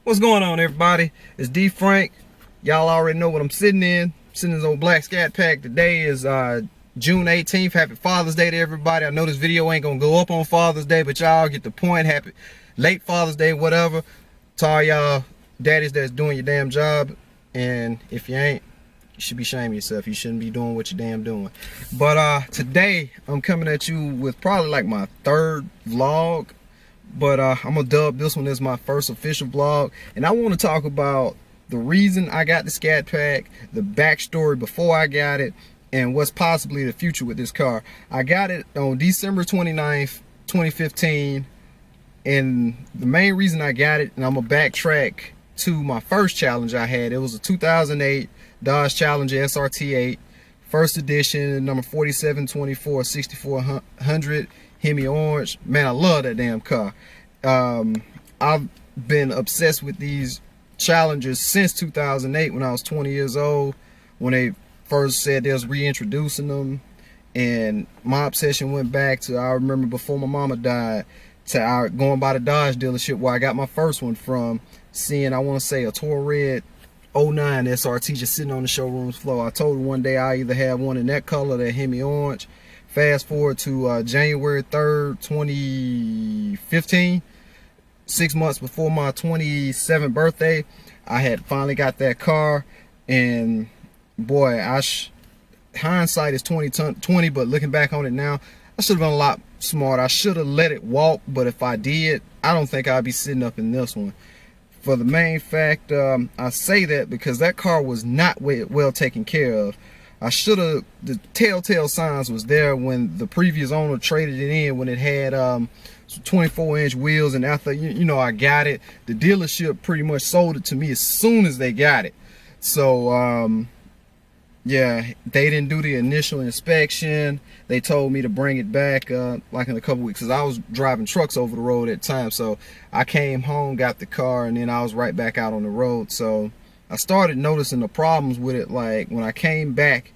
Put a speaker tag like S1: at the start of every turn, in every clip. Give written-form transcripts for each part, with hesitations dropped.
S1: What's going on, everybody? It's D Frank. Y'all already know what I'm sitting in. Sitting in this old black Scat Pack. Today is June 18th. Happy Father's Day to everybody. I know this video ain't gonna go up on Father's Day, but y'all get the point. Happy late Father's Day, whatever. To all y'all daddies that's doing your damn job. And if you ain't, you should be shaming yourself. You shouldn't be doing what you're damn doing. But today I'm coming at you with probably like my third vlog. But I'm gonna dub this one as my first official vlog, and I want to talk about the reason I got the Scat Pack, the backstory before I got it, and what's possibly the future with this car. I got it on December 29th, 2015, and the main reason I got it, and I'm gonna backtrack to my first challenge I had. It was a 2008 Dodge Challenger SRT8, first edition, number 4724 6400. Hemi orange. Man, I love that damn car. I've been obsessed with these Challengers since 2008 when I was 20 years old, when they first said they was reintroducing them, and my obsession went back to, I remember before my mama died, to going by the Dodge dealership where I got my first one from, seeing, I want to say, a Toro Red 09 SRT just sitting on the showroom's floor. I told her one day I either have one in that color, that Hemi orange. Fast forward to January 3rd, 2015, 6 months before my 27th birthday, I had finally got that car. And boy, hindsight is 2020, but looking back on it now, I should have been a lot smarter. I should have let it walk, but if I did, I don't think I'd be sitting up in this one. For the main fact, I say that because that car was not well taken care of. I should have, the telltale signs was there when the previous owner traded it in, when it had 24-inch wheels, and after you know I got it, the dealership pretty much sold it to me as soon as they got it. So yeah, they didn't do the initial inspection. They told me to bring it back like in a couple weeks, because I was driving trucks over the road at the time. So I came home, got the car, and then I was right back out on the road. So I started noticing the problems with it, like when I came back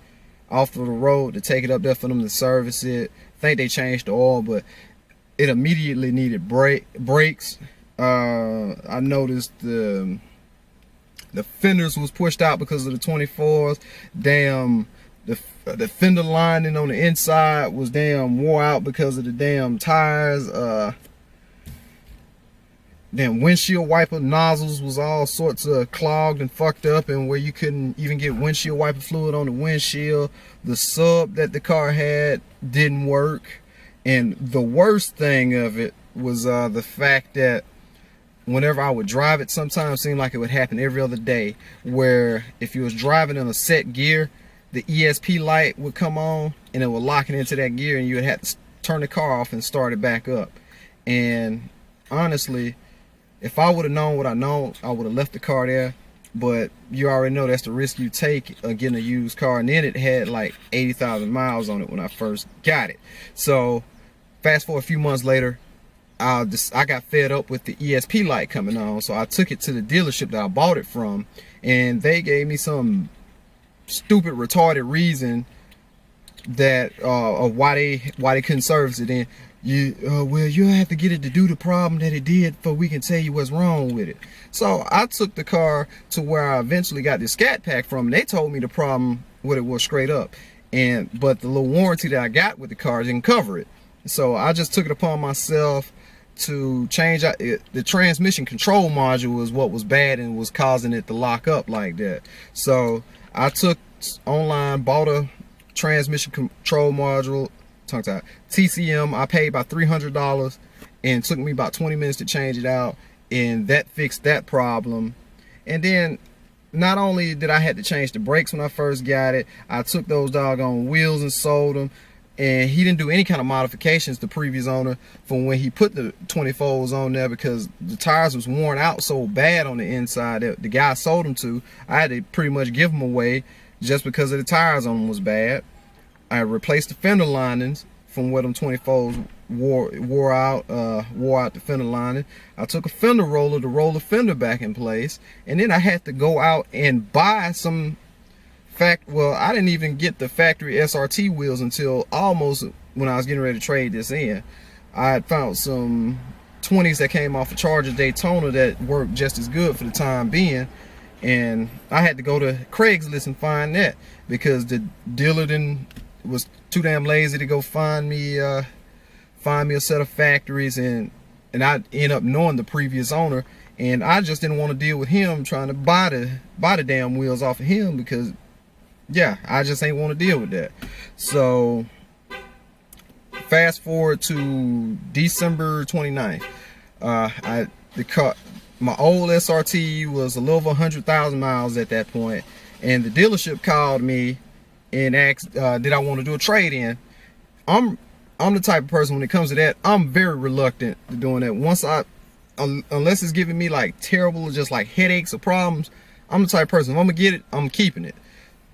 S1: off of the road to take it up there for them to service it. I think they changed the oil, but it immediately needed brakes. I noticed the fenders was pushed out because of the 24s. Damn, the fender lining on the inside was damn wore out because of the damn tires. Then windshield wiper nozzles was all sorts of clogged and fucked up, and where you couldn't even get windshield wiper fluid on the windshield. The sub that the car had didn't work. And the worst thing of it was the fact that whenever I would drive it, sometimes it seemed like it would happen every other day, where if you was driving in a set gear, the ESP light would come on and it would lock it into that gear, and you would have to turn the car off and start it back up. And honestly, if I would have known what I know, I would have left the car there. But you already know that's the risk you take getting a used car. And then it had like 80,000 miles on it when I first got it. So fast forward a few months later, I got fed up with the ESP light coming on. So I took it to the dealership that I bought it from, and they gave me some stupid, retarded reason that of why they couldn't service it. And well, you have to get it to do the problem that it did before we can tell you what's wrong with it. So I took the car to where I eventually got the Scat Pack from, and they told me the problem with it was straight up. But the little warranty that I got with the car didn't cover it. So I just took it upon myself to change out the transmission control module was what was bad and was causing it to lock up like that. So I took online, bought a transmission control module, TCM. I paid about $300, and it took me about 20 minutes to change it out, and that fixed that problem. And then not only did I have to change the brakes when I first got it, I took those doggone wheels and sold them. And he didn't do any kind of modifications, the previous owner, from when he put the 24s on there, because the tires was worn out so bad on the inside that the guy I sold them to, I had to pretty much give them away just because of the tires on them was bad. I replaced the fender linings from where them 24s wore out the fender lining. I took a fender roller to roll the fender back in place, and then I had to go out and buy some well, I didn't even get the factory SRT wheels until almost when I was getting ready to trade this in. I had found some 20s that came off a Charger Daytona that worked just as good for the time being. And I had to go to Craigslist and find that, because the dealer was too damn lazy to go find me a set of factories, and I end up knowing the previous owner, and I just didn't want to deal with him trying to buy the damn wheels off of him, because yeah, I just ain't want to deal with that. So fast forward to December 29th. My old SRT was a little over 100,000 miles at that point, and the dealership called me and asked, did I want to do a trade-in. I'm the type of person, when it comes to that, I'm very reluctant to doing that. Unless it's giving me like terrible, just like headaches or problems, I'm the type of person, if I'm gonna get it, I'm keeping it.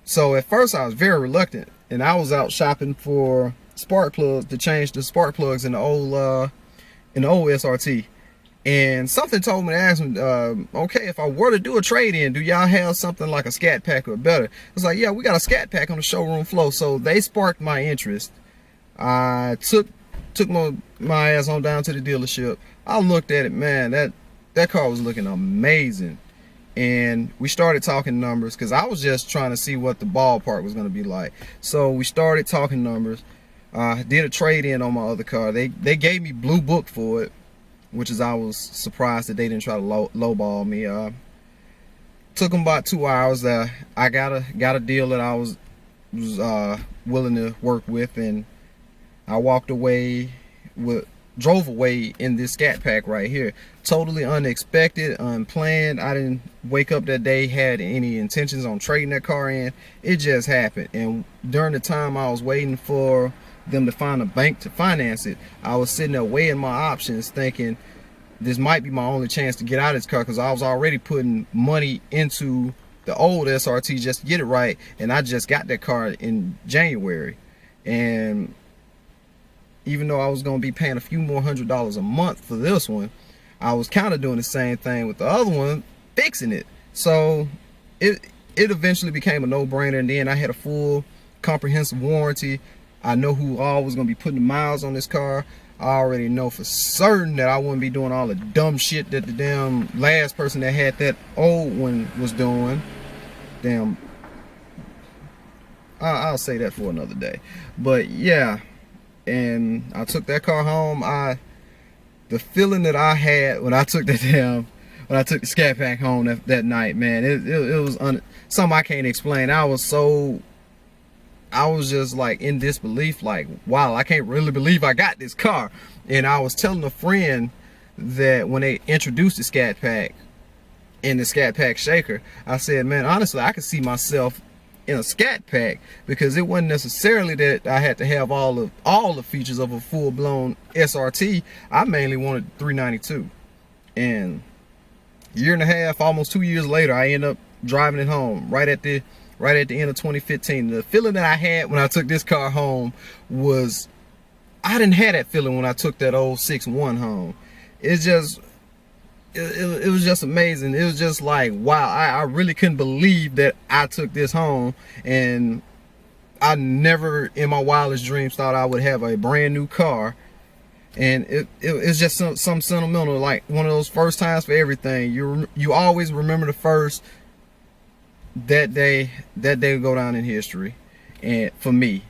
S1: So at first I was very reluctant, and I was out shopping for spark plugs to change the spark plugs in the old SRT. And something told me to ask him, okay, if I were to do a trade-in, do y'all have something like a Scat Pack or better? It's like, yeah, we got a Scat Pack on the showroom floor. So they sparked my interest. I took my ass on down to the dealership. I looked at it, man, that car was looking amazing. And we started talking numbers, because I was just trying to see what the ballpark was going to be like. So we started talking numbers. Did a trade-in on my other car. They gave me Blue Book for it, which is, I was surprised that they didn't try to lowball me. Took them about 2 hours. I got a deal that I was willing to work with, and I drove away in this Scat Pack right here. Totally unexpected, unplanned. I didn't wake up that day had any intentions on trading that car in. It just happened. And during the time I was waiting for them to find a bank to finance it, I was sitting there weighing my options, thinking this might be my only chance to get out of this car, because I was already putting money into the old SRT just to get it right, and I just got that car in January. And even though I was going to be paying a few more $100s a month for this one, I was kind of doing the same thing with the other one, fixing it. So it eventually became a no-brainer, and then I had a full comprehensive warranty. I know who all was going to be putting the miles on this car. I already know for certain that I wouldn't be doing all the dumb shit that the damn last person that had that old one was doing. Damn. I'll say that for another day. But yeah, and I took that car home. The feeling that I had when I took the Scat Pack home that night, man, it was something I can't explain. I was just like in disbelief, like, wow, I can't really believe I got this car. And I was telling a friend that when they introduced the Scat Pack and the Scat Pack shaker, I said, man, honestly, I could see myself in a Scat Pack, because it wasn't necessarily that I had to have all the features of a full-blown SRT. I mainly wanted 392. And a year and a half, almost 2 years later, I ended up driving it home right at the end of 2015. The feeling that I had when I took this car home was, I didn't have that feeling when I took that old 6.1 home. It was just amazing. It was just like, wow, I really couldn't believe that I took this home. And I never in my wildest dreams thought I would have a brand new car. And it's just some sentimental, like one of those first times for everything. You always remember the first. That day will go down in history, and for me,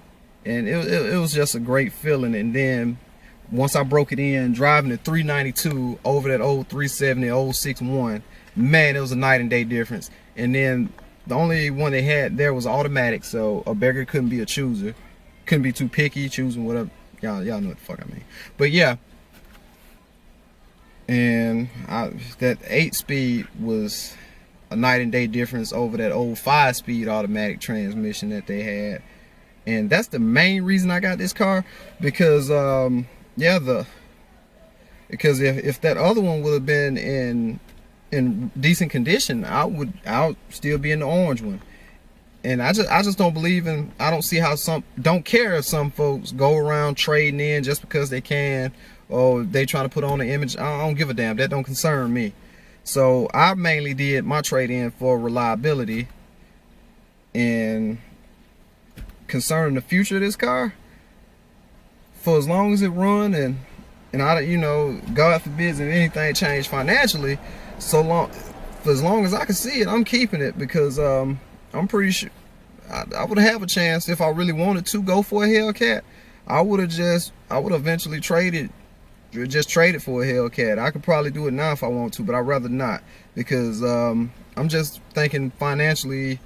S1: and it was just a great feeling. And then once I broke it in, driving the 392 over that old 370, old 6.1, man, it was a night and day difference. And then the only one they had there was automatic, so a beggar couldn't be a chooser, couldn't be too picky, choosing whatever. Y'all know what the fuck I mean. But yeah, and that 8-speed was a night and day difference over that old 5-speed automatic transmission that they had. And that's the main reason I got this car, because because if that other one would have been in decent condition, I'll still be in the orange one. And I just don't believe in, I don't see how don't care if some folks go around trading in just because they can, or they trying to put on an image. I don't give a damn. That don't concern me. So I mainly did my trade-in for reliability. And concerning the future of this car, for as long as it run and and I, you know, God forbids if anything change financially, for as long as I can see it, I'm keeping it, because I'm pretty sure I would have a chance if I really wanted to go for a Hellcat. I would eventually trade it for a Hellcat. I could probably do it now if I want to, but I'd rather not, because I'm just thinking financially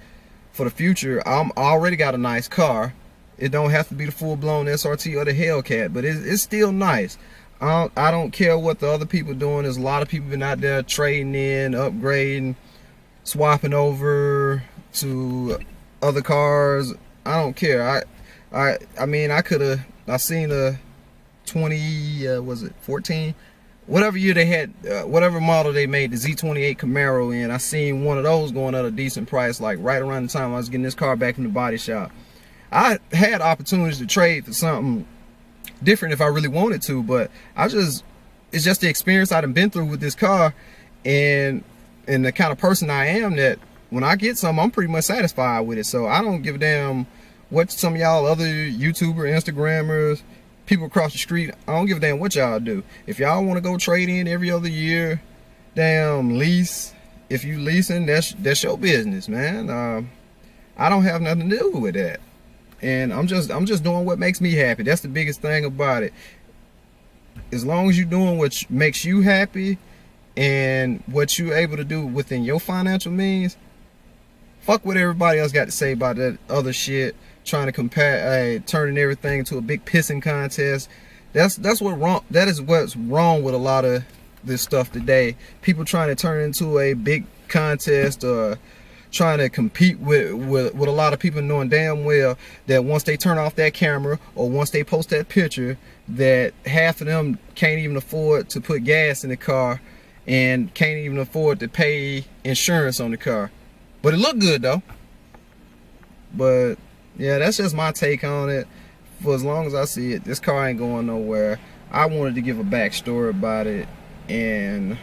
S1: for the future. I already got a nice car. It don't have to be the full-blown SRT or the Hellcat, but it's still nice. I don't care what the other people doing. There's a lot of people been out there trading in, upgrading, swapping over to other cars. I don't care. I mean, I seen a 20 was it 14, whatever year they had, whatever model they made the Z28 Camaro in. I seen one of those going at a decent price, like right around the time I was getting this car back from the body shop. I had opportunities to trade for something different if I really wanted to, but it's just the experience I've been through with this car, and the kind of person I am, that when I get something, I'm pretty much satisfied with it. So I don't give a damn what some of y'all other YouTuber, Instagrammers, people across the street, I don't give a damn what y'all do. If y'all want to go trade in every other year, damn, lease, if you leasing, that's your business, man. I don't have nothing to do with that. And I'm just doing what makes me happy. That's the biggest thing about it. As long as you're doing what makes you happy and what you're able to do within your financial means, fuck what everybody else got to say about that other shit, trying to compare, turning everything into a big pissing contest. That is what's wrong with a lot of this stuff today. People trying to turn it into a big contest, or trying to compete with a lot of people, knowing damn well that once they turn off that camera or once they post that picture, that half of them can't even afford to put gas in the car and can't even afford to pay insurance on the car. But it looked good though. But yeah, that's just my take on it. For as long as I see it, this car ain't going nowhere. I wanted to give a backstory about it, and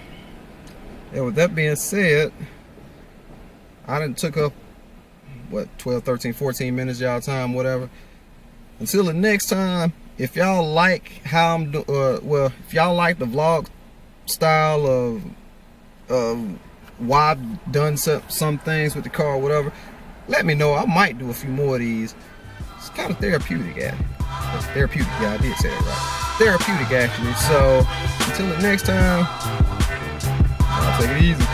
S1: with that being said, I done took up, what, 12, 13, 14 minutes y'all time, whatever. Until the next time, if y'all like how I'm doing, well, if y'all like the vlog style of why I've done some things with the car or whatever, let me know. I might do a few more of these. It's kind of therapeutic, therapeutic, yeah, I did say it right. Therapeutic, actually. So, until the next time, I'll take it easy.